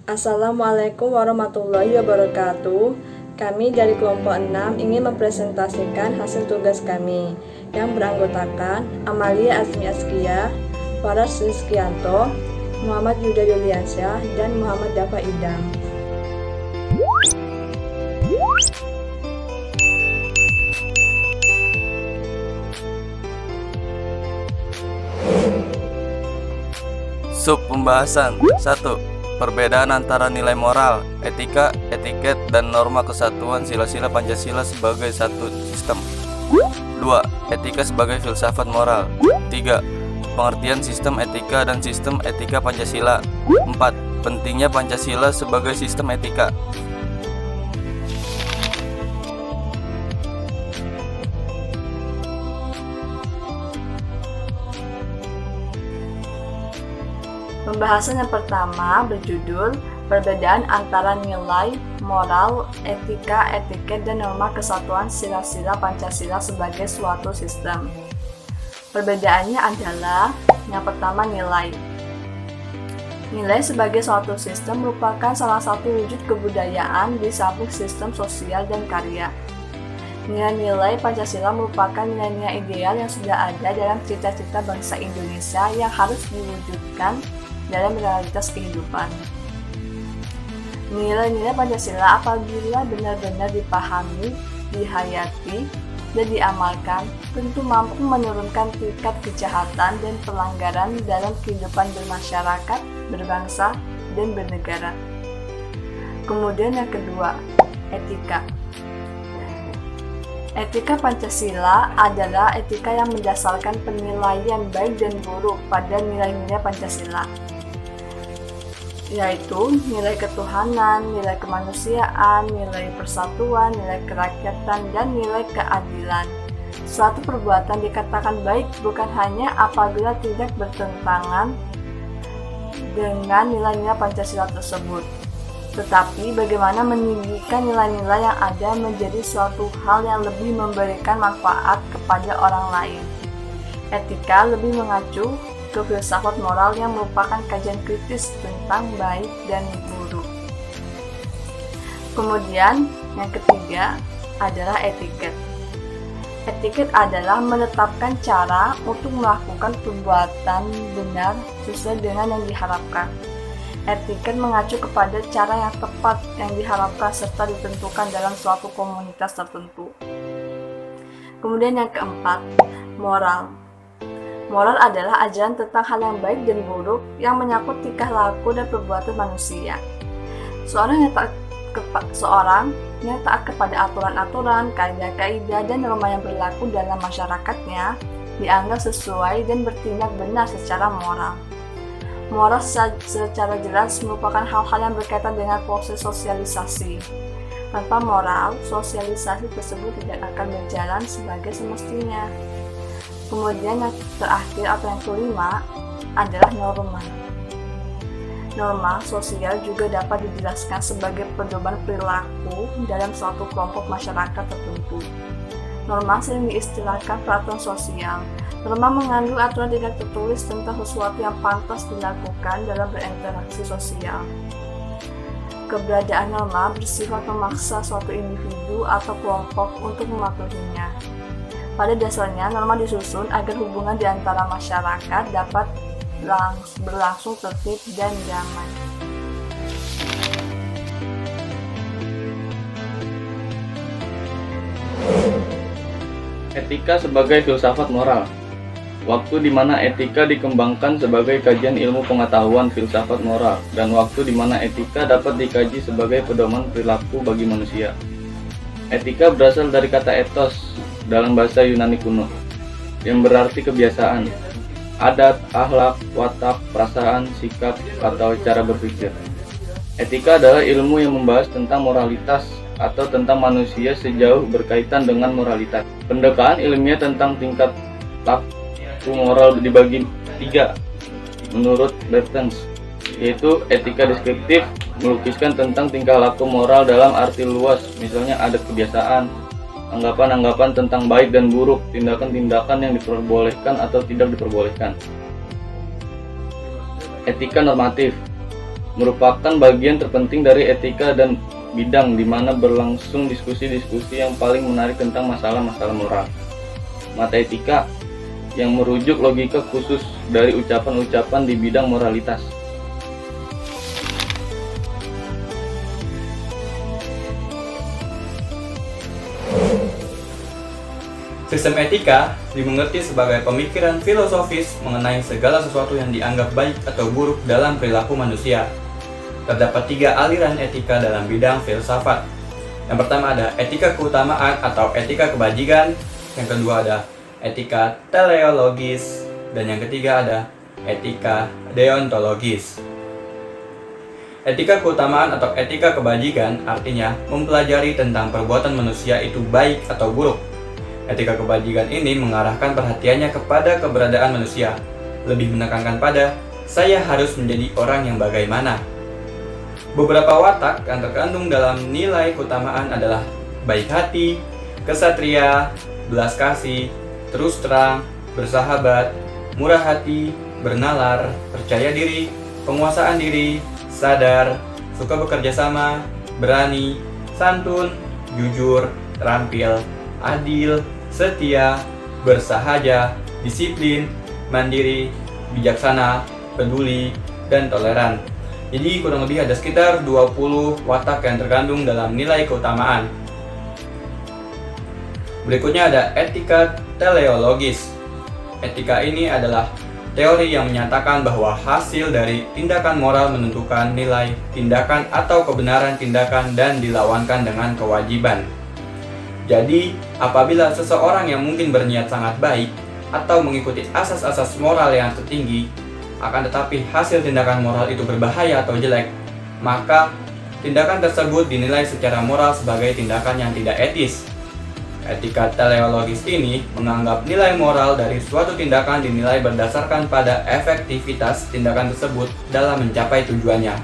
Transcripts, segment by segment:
Assalamualaikum warahmatullahi wabarakatuh. Kami dari kelompok 6 ingin mempresentasikan hasil tugas kami yang beranggotakan Amalia Azmi Askia, Faras Rizkianto, Muhammad Yuda Yuliansyah, dan Muhammad Dafa Idam. Sub pembahasan 1. Perbedaan antara nilai moral, etika, etiket, dan norma kesatuan sila-sila Pancasila sebagai satu sistem. 2. Etika sebagai filsafat moral. 3. Pengertian sistem etika dan sistem etika Pancasila. 4. Pentingnya Pancasila sebagai sistem etika. Pembahasan yang pertama berjudul Perbedaan antara nilai, moral, etika, etiket, dan norma kesatuan sila-sila Pancasila sebagai suatu sistem. Perbedaannya adalah yang pertama nilai. Nilai sebagai suatu sistem merupakan salah satu wujud kebudayaan di samping sistem sosial dan karya. Nilai-nilai Pancasila merupakan nilai-nilai ideal yang sudah ada dalam cita-cita bangsa Indonesia yang harus diwujudkan dalam realitas kehidupan. Nilai-nilai Pancasila apabila benar-benar dipahami, dihayati, dan diamalkan, tentu mampu menurunkan tingkat kejahatan dan pelanggaran dalam kehidupan bermasyarakat, berbangsa, dan bernegara. Kemudian yang kedua, etika. Etika Pancasila adalah etika yang mendasarkan penilaian baik dan buruk pada nilai-nilai Pancasila, yaitu nilai ketuhanan, nilai kemanusiaan, nilai persatuan, nilai kerakyatan, dan nilai keadilan. Suatu perbuatan dikatakan baik bukan hanya apabila tidak bertentangan dengan nilai-nilai Pancasila tersebut, tetapi bagaimana meninggikan nilai-nilai yang ada menjadi suatu hal yang lebih memberikan manfaat kepada orang lain. Etika lebih mengacu ke filsafat moral yang merupakan kajian kritis tentang baik dan buruk. Kemudian yang ketiga adalah etiket. Etiket adalah menetapkan cara untuk melakukan perbuatan benar sesuai dengan yang diharapkan. Etiket mengacu kepada cara yang tepat yang diharapkan serta ditentukan dalam suatu komunitas tertentu. Kemudian yang keempat, moral. Moral adalah ajaran tentang hal yang baik dan buruk yang menyangkut tingkah laku dan perbuatan manusia. Seorang yang taat kepada aturan-aturan, kaidah-kaidah, dan norma yang berlaku dalam masyarakatnya dianggap sesuai dan bertindak benar secara moral. Moral secara jelas merupakan hal-hal yang berkaitan dengan proses sosialisasi. Tanpa moral, sosialisasi tersebut tidak akan berjalan sebagai semestinya. Kemudian yang terakhir atau yang kelima adalah norma. Norma sosial juga dapat dijelaskan sebagai pedoman perilaku dalam suatu kelompok masyarakat tertentu. Norma sering diistilahkan peraturan sosial. Norma mengandung aturan tidak tertulis tentang sesuatu yang pantas dilakukan dalam berinteraksi sosial. Keberadaan norma bersifat memaksa suatu individu atau kelompok untuk mematuhinya. Pada dasarnya, norma disusun agar hubungan di antara masyarakat dapat berlangsung tertib dan damai. Etika sebagai filsafat moral. Waktu di mana etika dikembangkan sebagai kajian ilmu pengetahuan filsafat moral, dan waktu di mana etika dapat dikaji sebagai pedoman perilaku bagi manusia. Etika berasal dari kata ethos dalam bahasa Yunani kuno, yang berarti kebiasaan, adat, akhlak, watak, perasaan, sikap, atau cara berpikir. Etika adalah ilmu yang membahas tentang moralitas atau tentang manusia sejauh berkaitan dengan moralitas. Pendekatan ilmiah tentang tingkat laku moral dibagi 3 menurut Bertens, yaitu etika deskriptif, melukiskan tentang tingkah laku moral dalam arti luas, misalnya adat kebiasaan, anggapan-anggapan tentang baik dan buruk, tindakan-tindakan yang diperbolehkan atau tidak diperbolehkan. Etika normatif merupakan bagian terpenting dari etika dan bidang di mana berlangsung diskusi-diskusi yang paling menarik tentang masalah-masalah moral. Mata etika yang merujuk logika khusus dari ucapan-ucapan di bidang moralitas. Sistem etika dimengerti sebagai pemikiran filosofis mengenai segala sesuatu yang dianggap baik atau buruk dalam perilaku manusia. Terdapat 3 aliran etika dalam bidang filsafat. Yang pertama ada etika keutamaan atau etika kebajikan, yang kedua ada etika teleologis, dan yang ketiga ada etika deontologis. Etika keutamaan atau etika kebajikan artinya mempelajari tentang perbuatan manusia itu baik atau buruk. Etika kebajikan ini mengarahkan perhatiannya kepada keberadaan manusia, lebih menekankan pada saya harus menjadi orang yang bagaimana. Beberapa watak yang terkandung dalam nilai keutamaan adalah baik hati, kesatria, belas kasih, terus terang, bersahabat, murah hati, bernalar, percaya diri, penguasaan diri, sadar, suka bekerja sama, berani, santun, jujur, terampil, adil, setia, bersahaja, disiplin, mandiri, bijaksana, peduli, dan toleran. Jadi kurang lebih ada sekitar 20 watak yang terkandung dalam nilai keutamaan. Berikutnya ada etika teleologis. Etika ini adalah teori yang menyatakan bahwa hasil dari tindakan moral menentukan nilai tindakan atau kebenaran tindakan dan dilawankan dengan kewajiban. Jadi, apabila seseorang yang mungkin berniat sangat baik atau mengikuti asas-asas moral yang tertinggi, akan tetapi hasil tindakan moral itu berbahaya atau jelek, maka tindakan tersebut dinilai secara moral sebagai tindakan yang tidak etis. Etika teleologis ini menganggap nilai moral dari suatu tindakan dinilai berdasarkan pada efektivitas tindakan tersebut dalam mencapai tujuannya.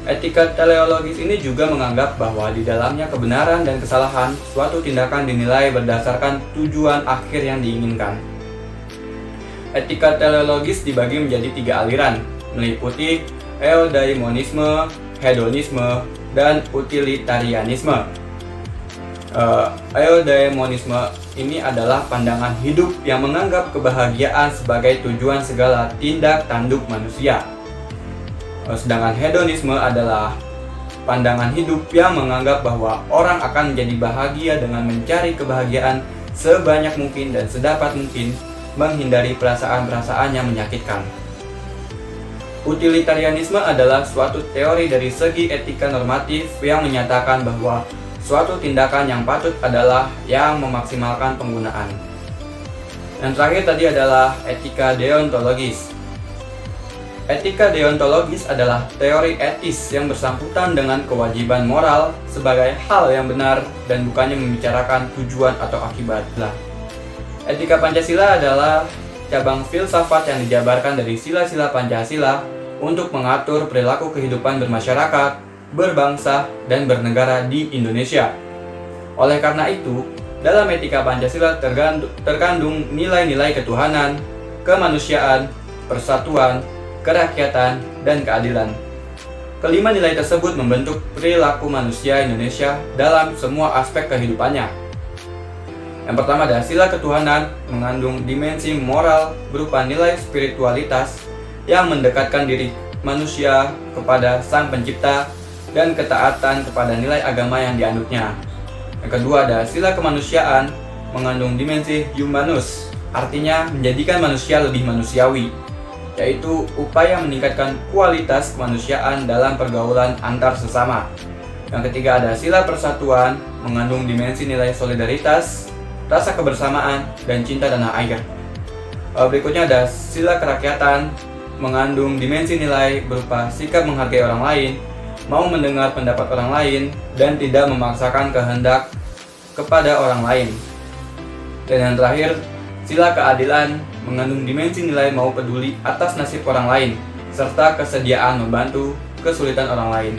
Etika teleologis ini juga menganggap bahwa di dalamnya kebenaran dan kesalahan suatu tindakan dinilai berdasarkan tujuan akhir yang diinginkan. Etika teleologis dibagi menjadi 3 aliran, meliputi eudaimonisme, hedonisme, dan utilitarianisme. Eudaimonisme ini adalah pandangan hidup yang menganggap kebahagiaan sebagai tujuan segala tindak tanduk manusia. Sedangkan hedonisme adalah pandangan hidup yang menganggap bahwa orang akan menjadi bahagia dengan mencari kebahagiaan sebanyak mungkin dan sedapat mungkin, menghindari perasaan-perasaan yang menyakitkan. Utilitarianisme adalah suatu teori dari segi etika normatif yang menyatakan bahwa suatu tindakan yang patut adalah yang memaksimalkan penggunaan. Yang terakhir tadi adalah etika deontologis. Etika deontologis adalah teori etis yang bersangkutan dengan kewajiban moral sebagai hal yang benar dan bukannya membicarakan tujuan atau akibat. Etika Pancasila adalah cabang filsafat yang dijabarkan dari sila-sila Pancasila untuk mengatur perilaku kehidupan bermasyarakat, berbangsa, dan bernegara di Indonesia. Oleh karena itu, dalam etika Pancasila terkandung nilai-nilai ketuhanan, kemanusiaan, persatuan, kerakyatan, dan keadilan. Kelima nilai tersebut membentuk perilaku manusia Indonesia dalam semua aspek kehidupannya. Yang pertama adalah sila ketuhanan, mengandung dimensi moral berupa nilai spiritualitas yang mendekatkan diri manusia kepada Sang Pencipta dan ketaatan kepada nilai agama yang dianutnya. Yang kedua ada sila kemanusiaan, mengandung dimensi humanus, artinya menjadikan manusia lebih manusiawi, yaitu upaya meningkatkan kualitas kemanusiaan dalam pergaulan antar sesama. Yang ketiga ada sila persatuan, mengandung dimensi nilai solidaritas, rasa kebersamaan, dan cinta tanah air. Berikutnya ada sila kerakyatan, mengandung dimensi nilai berupa sikap menghargai orang lain, mau mendengar pendapat orang lain, dan tidak memaksakan kehendak kepada orang lain. Dan yang terakhir, sila keadilan, mengandung dimensi nilai mau peduli atas nasib orang lain, serta kesediaan membantu kesulitan orang lain.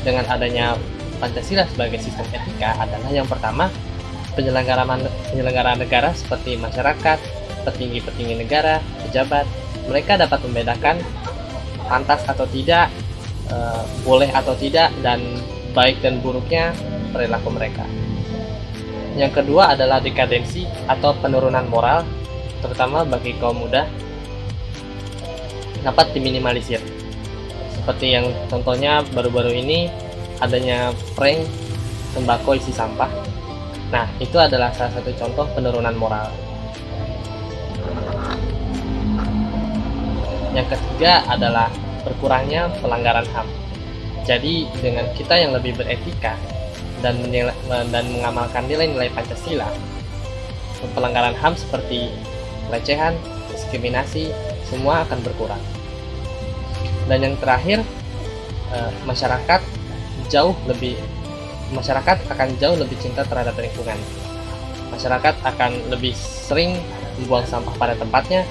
Dengan adanya Pancasila sebagai sistem etika adalah yang pertama, penyelenggara negara seperti masyarakat, petinggi-petinggi negara, pejabat, mereka dapat membedakan pantas atau tidak, boleh atau tidak, dan baik dan buruknya perilaku mereka. Yang kedua adalah dekadensi atau penurunan moral, terutama bagi kaum muda, dapat diminimalisir. Seperti yang contohnya baru-baru ini adanya prank tembakau isi sampah. Nah, itu adalah salah satu contoh penurunan moral. Yang ketiga adalah berkurangnya pelanggaran HAM. Jadi dengan kita yang lebih beretika dan mengamalkan nilai-nilai Pancasila, pelanggaran HAM seperti pelecehan, diskriminasi, semua akan berkurang. Dan yang terakhir, masyarakat akan jauh lebih cinta terhadap lingkungan. Masyarakat akan lebih sering membuang sampah pada tempatnya,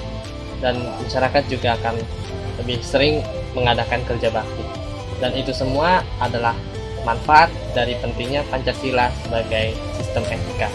dan masyarakat juga akan lebih sering mengadakan kerja bakti. Dan itu semua adalah manfaat dari pentingnya Pancasila sebagai sistem etika.